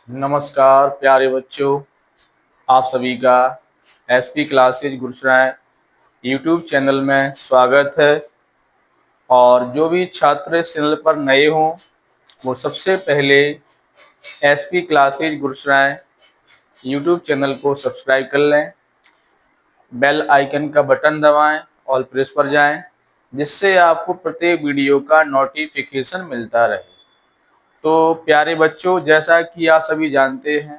नमस्कार प्यारे बच्चों, आप सभी का SP classes Gursarai YouTube channel में स्वागत है। और जो भी छात्र इस चैनल पर नए हों वो सबसे पहले SP classes Gursarai YouTube channel को सब्सक्राइब कर लें, बेल आइकन का बटन दबाएं, ऑल प्रेस पर जाएं, जिससे आपको प्रत्येक वीडियो का नोटिफिकेशन मिलता रहे। तो प्यारे बच्चों, जैसा कि आप सभी जानते हैं,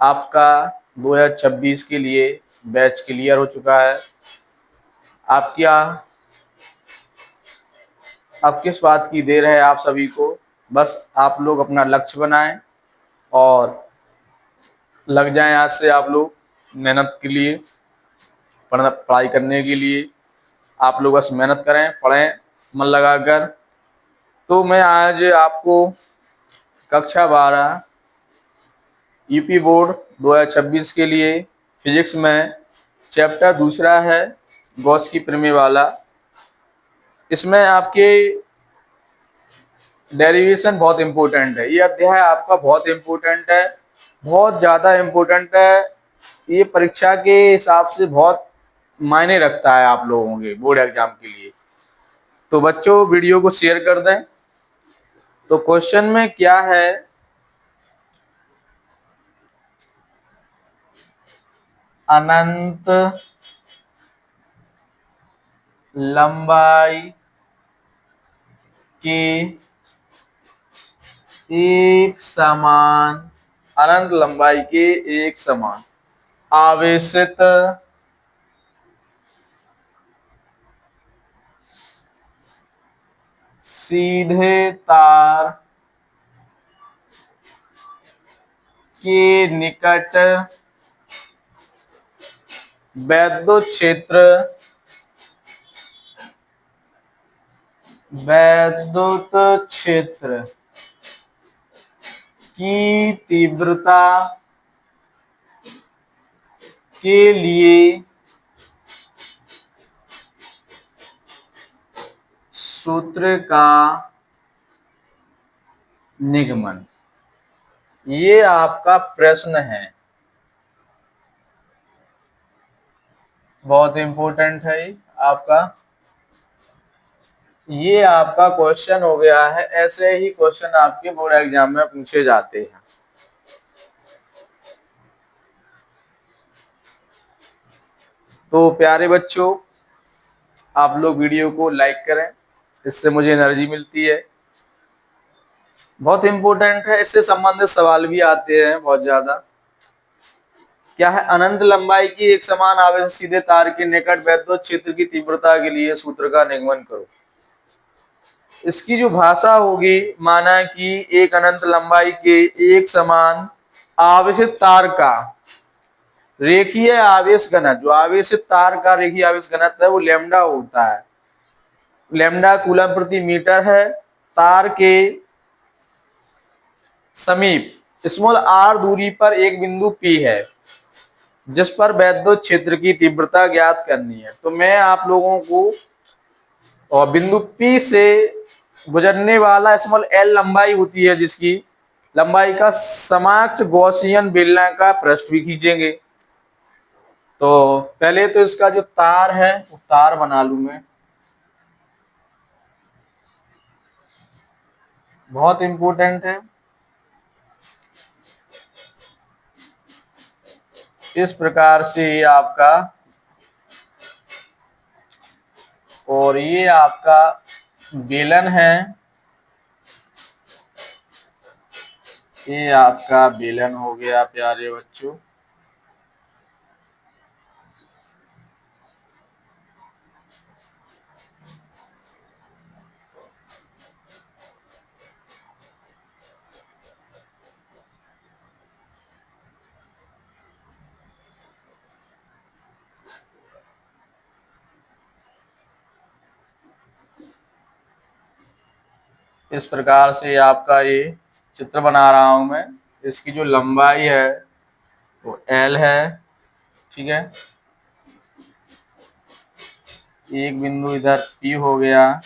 आपका 2026 के लिए बैच क्लियर हो चुका है। आप क्या अब किस बात की देर है आप सभी को? बस आप लोग अपना लक्ष्य बनाएं और लग जाएं आज से आप लोग मेहनत के लिए, पढ़ाई करने के लिए। आप लोग बस मेहनत करें, पढ़ें मन लगाकर। तो मैं आज आपको कक्षा 12 यूपी बोर्ड 2026 के लिए फिजिक्स में चैप्टर दूसरा है गॉस की प्रमेय वाला। इसमें आपके डेरिवेशन बहुत इम्पोर्टेंट है। ये अध्याय आपका बहुत इम्पोर्टेंट है, बहुत ज़्यादा इम्पोर्टेंट है। ये परीक्षा के हिसाब से बहुत मायने रखता है आप लोगों के बोर्ड एग्जाम के लिए। तो बच्चों, वीडियो को शेयर कर दें। तो क्वेश्चन में क्या है, अनंत लंबाई के एक समान अनंत लंबाई के एक समान आवेशित सीधे तार के निकट वैद्युत क्षेत्र की तीव्रता के लिए सूत्र का निगमन। ये आपका प्रश्न है, बहुत इंपॉर्टेंट है आपका। ये आपका क्वेश्चन हो गया है। ऐसे ही क्वेश्चन आपके बोर्ड एग्जाम में पूछे जाते हैं। तो प्यारे बच्चों, आप लोग वीडियो को लाइक करें, इससे मुझे एनर्जी मिलती है। बहुत इंपॉर्टेंट है, इससे संबंधित सवाल भी आते हैं बहुत ज्यादा। क्या है, अनंत लंबाई की एक समान आवेश सीधे तार के निकट वैद्युत क्षेत्र की तीव्रता के लिए सूत्र का निगमन करो। इसकी जो भाषा होगी, माना कि एक अनंत लंबाई के एक समान आवेशित तार का रेखीय आवेश घनत्व, जो आवेशित तार का रेखीय आवेश घनत्व है वो लैम्डा होता है। लैम्डा कूलम प्रति मीटर है। तार के समीप स्मॉल आर दूरी पर एक बिंदु P है जिस पर वैद्युत क्षेत्र की तीव्रता ज्ञात करनी है। तो मैं आप लोगों को, और बिंदु P से गुजरने वाला स्मॉल l लंबाई होती है, जिसकी लंबाई का समकक्ष गॉसियन बेलनाकार पृष्ठ भी खींचेंगे। तो पहले तो इसका जो तार है वो तार बना लूं मैं, बहुत इंपॉर्टेंट है। इस प्रकार से आपका, और ये आपका बेलन है, ये आपका बेलन हो गया प्यारे बच्चों। इस प्रकार से आपका ये चित्र बना रहा हूं मैं। इसकी जो लंबाई है वो L है, ठीक है। एक बिंदु इधर P हो गया,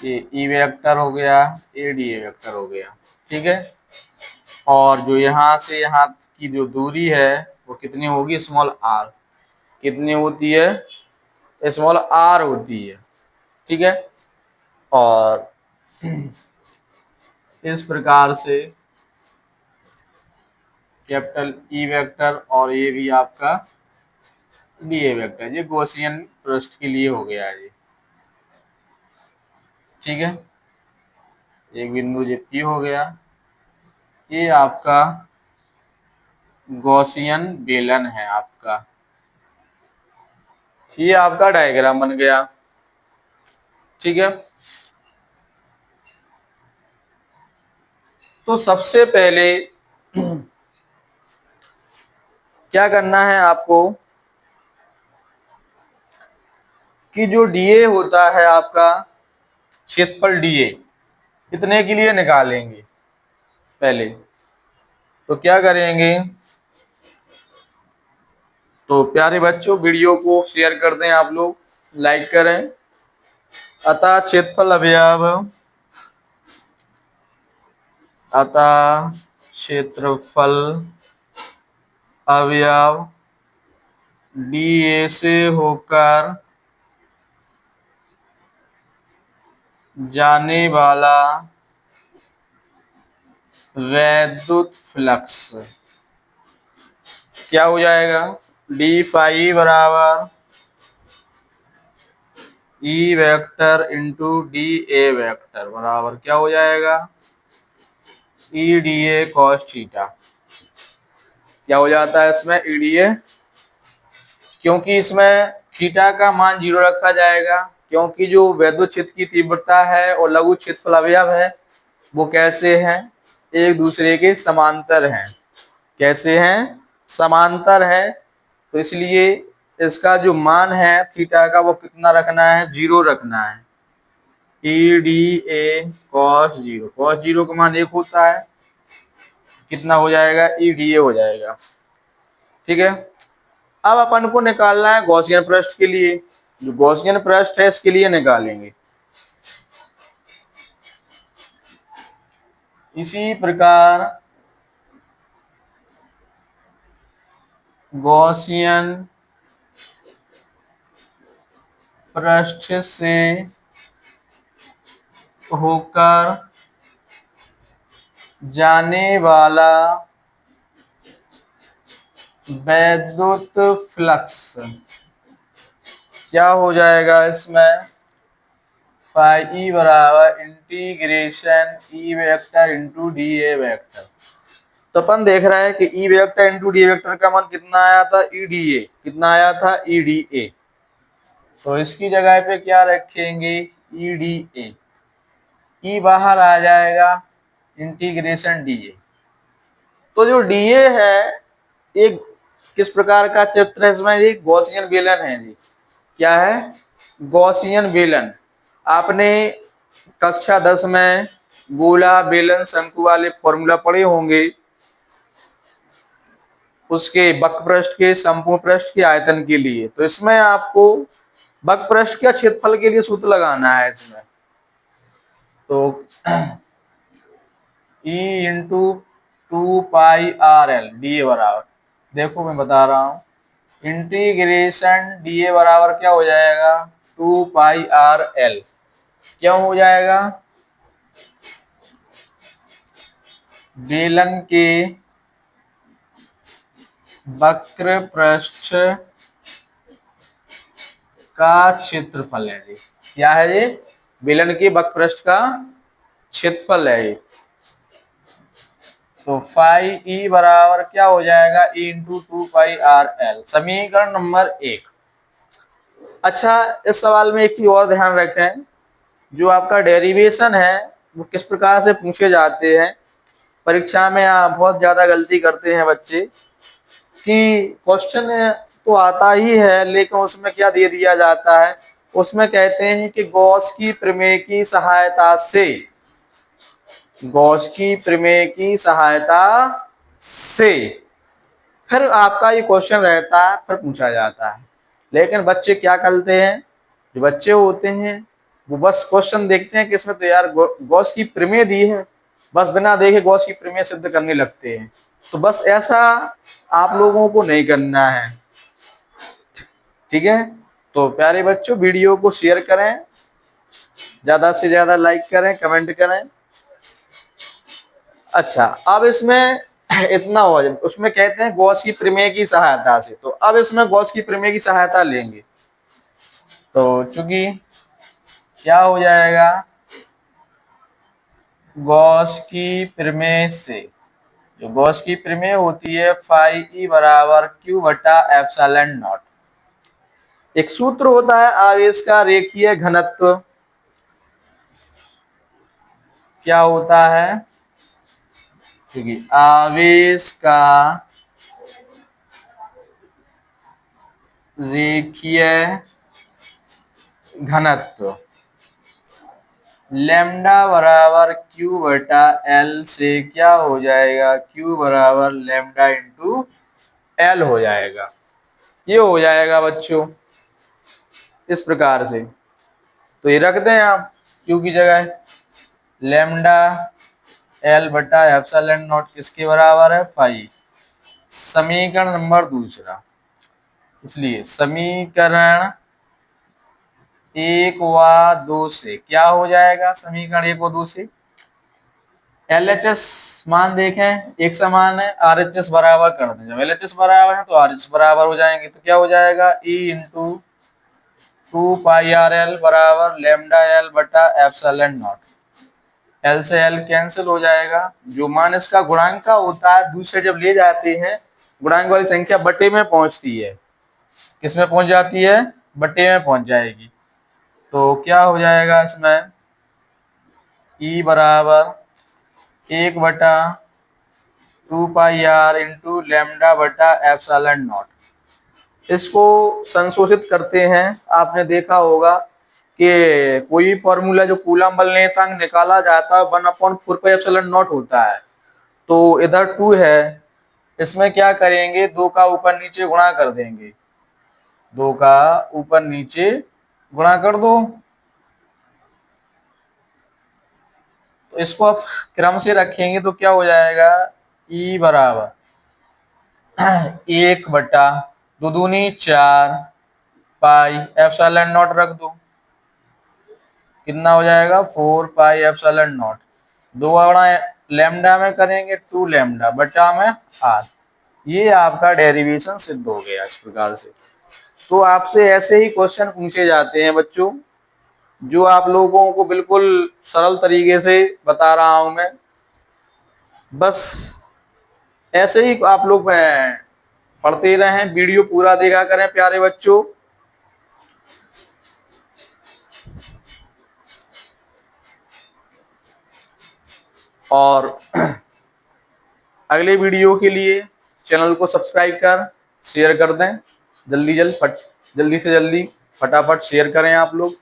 ये ई वेक्टर हो गया, ये डी ए वेक्टर हो गया, ठीक है। और जो यहाँ से यहाँ की जो दूरी है वो कितनी होगी, स्मॉल आर। कितनी होती है, स्मॉल आर होती है, ठीक है। और इस प्रकार से कैपिटल ई वेक्टर और ये भी आपका डी ए वेक्टर, ये गॉसियन पृष्ठ के लिए हो गया है ये, ठीक है। एक बिंदु ये पी हो गया, ये आपका गॉसियन बेलन है आपका, ये आपका डायग्राम बन गया, ठीक है। तो सबसे पहले क्या करना है आपको कि जो डीए होता है आपका क्षेत्रफल डीए कितने के लिए निकालेंगे पहले। तो क्या करेंगे, तो प्यारे बच्चों वीडियो को शेयर कर दें आप लोग, लाइक करें। अतः क्षेत्रफल अवयव, अतः क्षेत्रफल अवयव डीए से होकर जाने वाला वैद्युत फ्लक्स क्या हो जाएगा, डी फाई बराबर E vector into D A vector बराबर क्या हो जाएगा, E D A cos theta. क्या हो जाता है इसमें, ई डी ए, क्योंकि इसमें थीटा का मान 0 रखा जाएगा, क्योंकि जो वैद्युत क्षेत्र की तीव्रता है और लघु क्षेत्रफल अवयव है वो कैसे हैं, एक दूसरे के समांतर हैं। कैसे हैं, समांतर है। तो इसलिए इसका जो मान है थीटा का वो कितना रखना है, 0 रखना है। E D A cos 0, cos 0 का मान 1 होता है, कितना हो जाएगा, ई डी ए हो जाएगा, ठीक है। अब अपन को निकालना है गॉसियन पृष्ठ के लिए, जो गॉसियन पृष्ठ है इसके लिए निकालेंगे। इसी प्रकार गॉसियन पृष्ठ से होकर जाने वाला वैद्युत फ्लक्स क्या हो जाएगा इसमें, फाई ई बराबर integration E vector into D A vector. तो अपन देख रहा है कि E vector into D vector का मान कितना आया था, ई डी ए, कितना आया था, ई डी ए। तो इसकी जगह पे क्या रखेंगे, ई डी ए, ई बाहर आ जाएगा, इंटीग्रेशन डी ए। तो जो डी ए है एक किस प्रकार का चित्र है इसमें, एक गॉसियन बेलन है जी। क्या है, गॉसियन बेलन। आपने कक्षा 10 में गोला बेलन शंकु वाले फॉर्मूला पढ़े होंगे, उसके वक्र पृष्ठ के, संपूर्ण पृष्ठ के आयतन के लिए। तो इसमें आपको वक्र पृष्ठ के क्षेत्रफल के लिए सूत्र लगाना है इसमें। तो E into 2 pi R L D A बराबर, देखो मैं बता रहा हूं, इंटीग्रेशन डी ए बराबर क्या हो जाएगा, 2 पाई आर एल। क्यों हो जाएगा, बेलन के वक्र पृष्ठ का क्षेत्रफल है ये। क्या है ये, बेलन के वक्र पृष्ठ का क्षेत्रफल है ये। तो फाई ई बराबर क्या हो जाएगा, ई इंटू 2 पाई आर एल, समीकरण नंबर 1। अच्छा, इस सवाल में एक चीज और ध्यान रखें, जो आपका डेरिवेशन है वो किस प्रकार से पूछे जाते हैं। परीक्षा में आप बहुत ज्यादा गलती करते हैं बच्चे कि क्वेश्चन तो आता ही है लेकिन उसमें क्या दे दिया जाता है, उसमें कहते हैं कि गॉस की प्रमेय की सहायता से, गॉस की प्रमेय की सहायता से फिर आपका ये क्वेश्चन रहता है, फिर पूछा जाता है। लेकिन बच्चे क्या करते हैं, जो बच्चे होते हैं वो बस क्वेश्चन देखते हैं कि इसमें तो यार गॉस की प्रमेय दी है, बस बिना देखे गॉस की प्रमेय सिद्ध करने लगते हैं। तो बस ऐसा आप लोगों को नहीं करना है, ठीक है। तो प्यारे बच्चों, वीडियो को शेयर करें, ज्यादा से ज्यादा लाइक करें, कमेंट करें। अच्छा, अब इसमें इतना हो जाए, उसमें कहते हैं गॉस की प्रमेय की सहायता से। तो अब इसमें गॉस की प्रमेय की सहायता लेंगे, तो चूंकि क्या हो जाएगा, गॉस की प्रमेय से, जो गॉस की प्रमेय होती है फाई ई बराबर क्यू बटा एप्सिलॉन नॉट। एक सूत्र होता है आवेश का रेखीय घनत्व, क्या होता है, क्योंकि आवेश का रेखीय घनत्व लैम्डा बराबर क्यू बटा एल से क्या हो जाएगा, क्यू बराबर लैम्डा इंटू एल हो जाएगा। ये हो जाएगा बच्चों इस प्रकार से। तो ये रख दें आप क्यू की जगह, लैम्डा एल बटा एप्सिलॉन नॉट किसके बराबर है, पाई। समीकरण नंबर दूसरा, इसलिए समीकरण 1 व 2 से क्या हो जाएगा, समीकरण 1 व 2 से LHS मान देखें एक समान है, RHS बराबर कर दें। जब LHS बराबर है तो RHS बराबर हो जाएंगे, तो क्या हो जाएगा, E इंटू 2 पाई आर एल बराबर लैम्डा एल बटा एप्सिलॉन नॉट। एल से एल कैंसिल हो जाएगा, जो मान इसका गुणांक का होता है दूसरे जब ले जाते हैं, गुणांक वाली संख्या बटे में पहुंचती है, किस में पहुंच जाती है, बटे में पहुंच जाएगी। तो क्या हो जाएगा इसमें, ई बराबर 1/2 पाई आर इंटू लैम्डा बटा एप्सिलॉन नॉट। इसको संशोधित करते हैं, आपने देखा होगा कि कोई फॉर्मूला जो कूलम बल नियतांक निकाला जाता है 1/4πε0 होता है। तो इधर 2 है, इसमें क्या करेंगे, 2 का ऊपर नीचे गुणा कर देंगे, 2 का ऊपर नीचे गुणा कर दो। तो इसको आप क्रम से रखेंगे तो क्या हो जाएगा, ई बराबर 1/2 दूनी 4 पाई एप्सिलॉन नॉट रख दो, कितना हो जाएगा 4 पाई एप्सिलॉन नॉट। 2 गुणा लैम्डा में करेंगे 2 लैम्डा बटा में आर। ये आपका डेरिवेशन सिद्ध हो गया इस प्रकार से। तो आपसे ऐसे ही क्वेश्चन पूछे जाते हैं बच्चों, जो आप लोगों को बिल्कुल सरल तरीके से बता रहा हूं मैं। बस ऐसे ही आप लोग पढ़ते रहें, वीडियो पूरा देखा करें प्यारे बच्चों। और अगले वीडियो के लिए चैनल को सब्सक्राइब कर शेयर कर दें, जल्दी से जल्दी फटाफट शेयर करें आप लोग।